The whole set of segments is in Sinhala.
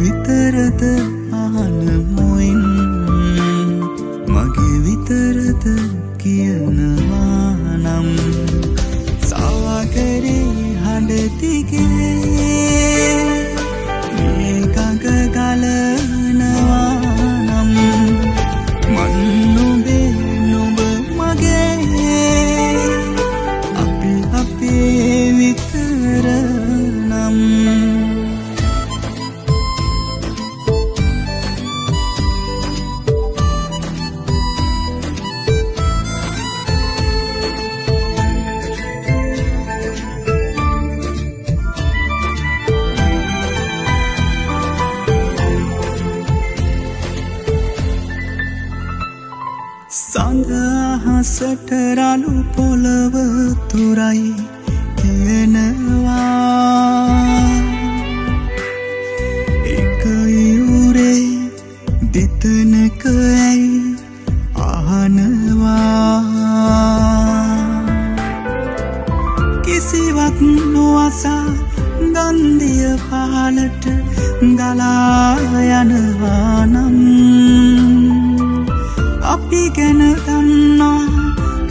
විතරද අහන මොයින් මගේ විතරද කියනවා නම් සාගරේ හඬ දිගේ මේ ගඟ ගලනවා නම් මන් නුඹේ නුඹ මගේ අපි අපේ විතර නම් සඳහසට රළු පොළව තුරයි කියනවා එක යුරේ දෙතනක ඇයි අහනවා කිසිවක් නොඅසා ගන්ධිය පහලට ගලා යනවා නම් අපි ගැන දන්නා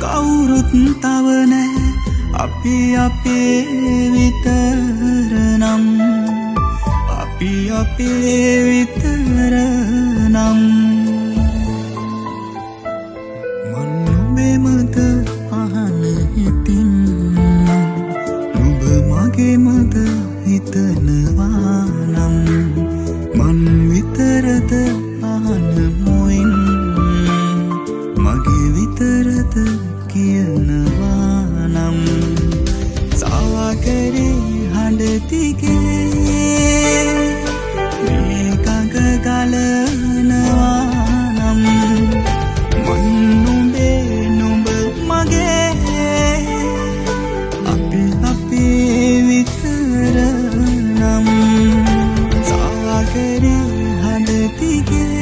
කවුරුත් තව නෑ අපි අපේ විතර නම් අපි අපේ විතර නම් මන් නුඹෙමද අහන හිතින් නුඹ මගේමද හිතනවා නම් මන් විතරද අහන මොයින් මගේ විතරද කියනවා නම් සාගරේ හඬ දිගේ මේ ගඟ ගලනවා නම් මන් නුඹේ නුඹ මගේ අපි අපේ විතර නම් සාගරේ හඬ දිගේ